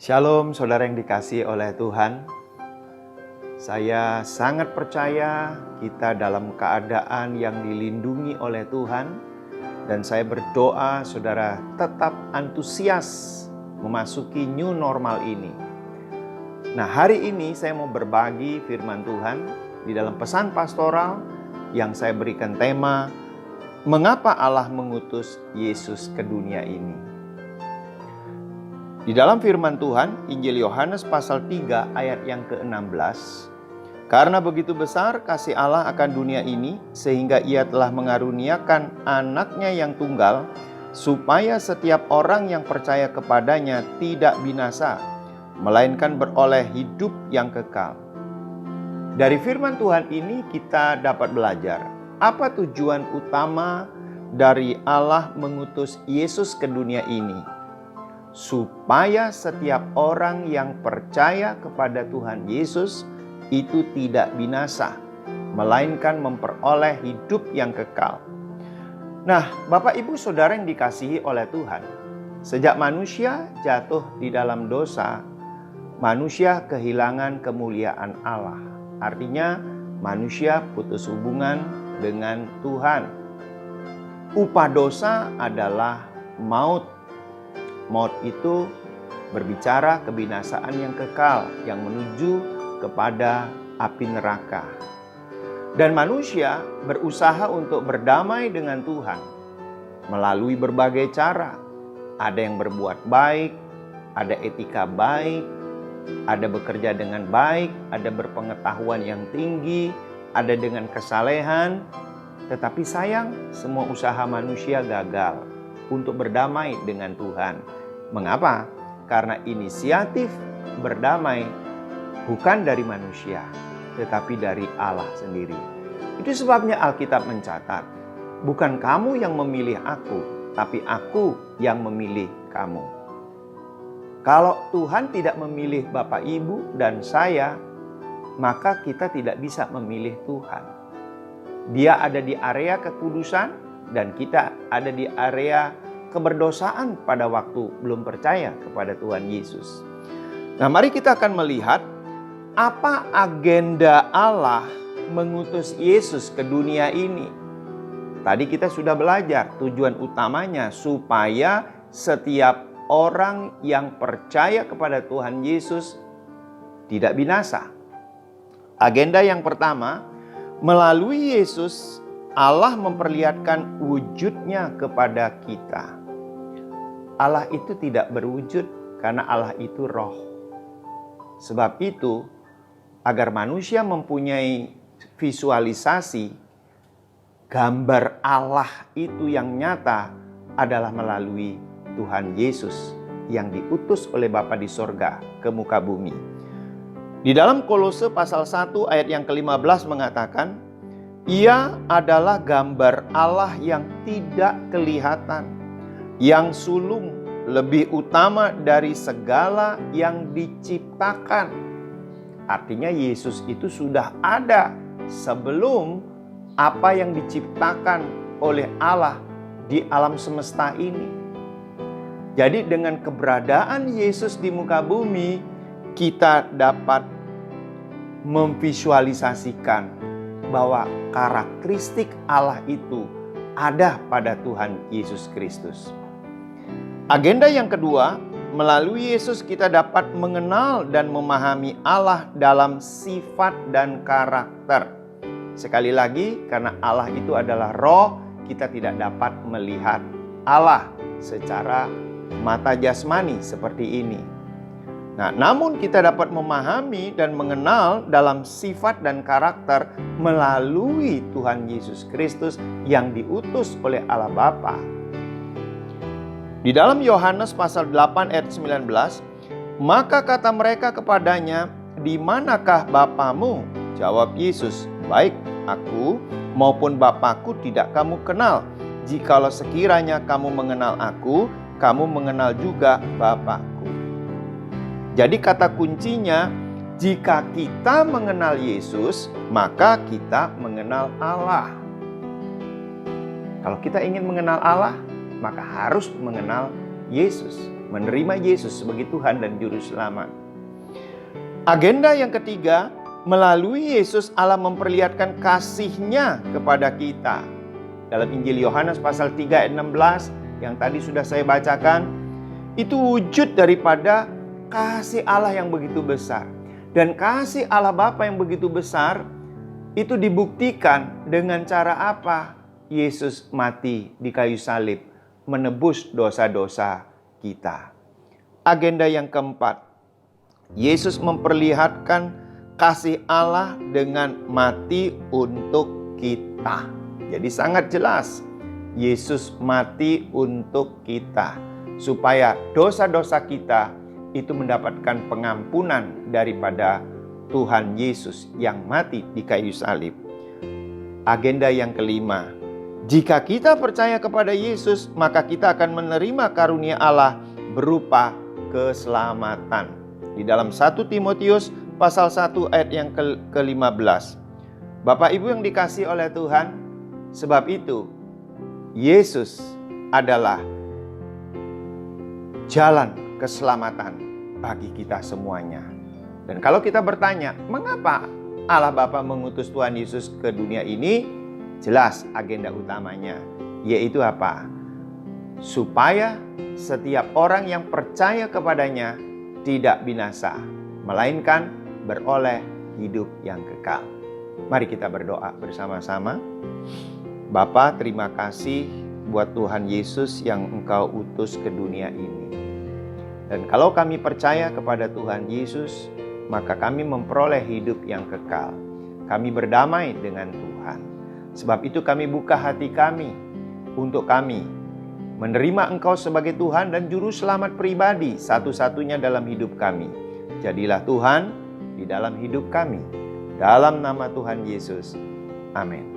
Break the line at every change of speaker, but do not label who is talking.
Shalom saudara yang dikasihi oleh Tuhan. Saya sangat percaya kita dalam keadaan yang dilindungi oleh Tuhan. Dan saya berdoa saudara tetap antusias memasuki new normal ini. Nah, hari ini saya mau berbagi firman Tuhan di dalam pesan pastoral yang saya berikan tema, Mengapa Allah mengutus Yesus ke dunia ini? Di dalam firman Tuhan, Injil Yohanes pasal 3 ayat yang ke-16. Karena begitu besar kasih Allah akan dunia ini, sehingga ia telah mengaruniakan anaknya yang tunggal, supaya setiap orang yang percaya kepadanya tidak binasa, melainkan beroleh hidup yang kekal. Dari firman Tuhan ini kita dapat belajar, apa tujuan utama dari Allah mengutus Yesus ke dunia ini? Supaya setiap orang yang percaya kepada Tuhan Yesus itu tidak binasa, melainkan memperoleh hidup yang kekal. Nah, Bapak Ibu Saudara yang dikasihi oleh Tuhan, sejak manusia jatuh di dalam dosa, manusia kehilangan kemuliaan Allah. Artinya manusia putus hubungan dengan Tuhan. Upah dosa adalah maut. Maut itu berbicara kebinasaan yang kekal, yang menuju kepada api neraka. Dan manusia berusaha untuk berdamai dengan Tuhan melalui berbagai cara. Ada yang berbuat baik, ada etika baik, ada bekerja dengan baik, ada berpengetahuan yang tinggi, ada dengan kesalehan. Tetapi sayang, semua usaha manusia gagal untuk berdamai dengan Tuhan. Mengapa? Karena inisiatif berdamai bukan dari manusia, tetapi dari Allah sendiri. Itu sebabnya Alkitab mencatat, bukan kamu yang memilih aku, tapi aku yang memilih kamu. Kalau Tuhan tidak memilih Bapak, Ibu, dan saya, maka kita tidak bisa memilih Tuhan. Dia ada di area kekudusan, dan kita ada di area keberdosaan pada waktu belum percaya kepada Tuhan Yesus. Nah, mari kita akan melihat apa agenda Allah mengutus Yesus ke dunia ini. Tadi kita sudah belajar tujuan utamanya supaya setiap orang yang percaya kepada Tuhan Yesus tidak binasa. Agenda yang pertama, melalui Yesus Allah memperlihatkan wujudnya kepada kita. Allah itu tidak berwujud karena Allah itu roh. Sebab itu, agar manusia mempunyai visualisasi gambar Allah itu yang nyata adalah melalui Tuhan Yesus yang diutus oleh Bapa di sorga ke muka bumi. Di dalam Kolose pasal 1 ayat yang ke-15 mengatakan, Ia adalah gambar Allah yang tidak kelihatan, yang sulung, lebih utama dari segala yang diciptakan. Artinya Yesus itu sudah ada sebelum apa yang diciptakan oleh Allah di alam semesta ini. Jadi dengan keberadaan Yesus di muka bumi, kita dapat memvisualisasikan bahwa karakteristik Allah itu ada pada Tuhan Yesus Kristus. Agenda yang kedua, melalui Yesus kita dapat mengenal dan memahami Allah dalam sifat dan karakter. Sekali lagi, karena Allah itu adalah roh, kita tidak dapat melihat Allah secara mata jasmani seperti ini. Nah, namun kita dapat memahami dan mengenal dalam sifat dan karakter melalui Tuhan Yesus Kristus yang diutus oleh Allah Bapa. Di dalam Yohanes pasal 8 ayat 19, maka kata mereka kepadanya, di manakah Bapamu? Jawab Yesus, baik aku maupun Bapakku tidak kamu kenal. Jikalau sekiranya kamu mengenal aku, kamu mengenal juga Bapakku. Jadi kata kuncinya, jika kita mengenal Yesus, maka kita mengenal Allah. Kalau kita ingin mengenal Allah, maka harus mengenal Yesus. menerima Yesus sebagai Tuhan dan Juru Selamat. Agenda yang ketiga, melalui Yesus Allah memperlihatkan kasih-Nya kepada kita. Dalam Injil Yohanes pasal 3 ayat 16 yang tadi sudah saya bacakan, itu wujud daripada kasih Allah yang begitu besar. Dan kasih Allah Bapa yang begitu besar itu dibuktikan dengan cara apa? Yesus mati di kayu salib menebus dosa-dosa kita. Agenda yang keempat, Yesus memperlihatkan kasih Allah dengan mati untuk kita. Jadi sangat jelas, Yesus mati untuk kita, supaya dosa-dosa kita itu mendapatkan pengampunan daripada Tuhan Yesus yang mati di kayu salib. Agenda yang kelima, jika kita percaya kepada Yesus, maka kita akan menerima karunia Allah berupa keselamatan. Di dalam 1 Timotius pasal 1 ayat yang ke-15. Bapak Ibu yang dikasihi oleh Tuhan, sebab itu Yesus adalah jalan keselamatan bagi kita semuanya. Dan kalau kita bertanya, mengapa Allah Bapa mengutus Tuhan Yesus ke dunia ini? Jelas agenda utamanya, yaitu apa? Supaya setiap orang yang percaya kepadanya tidak binasa, melainkan beroleh hidup yang kekal. Mari kita berdoa bersama-sama. Bapa, terima kasih buat Tuhan Yesus yang Engkau utus ke dunia ini. Dan kalau kami percaya kepada Tuhan Yesus, maka kami memperoleh hidup yang kekal. Kami berdamai dengan Tuhan. Sebab itu kami buka hati kami untuk kami menerima Engkau sebagai Tuhan dan Juru Selamat pribadi satu-satunya dalam hidup kami. Jadilah Tuhan di dalam hidup kami. Dalam nama Tuhan Yesus. Amin.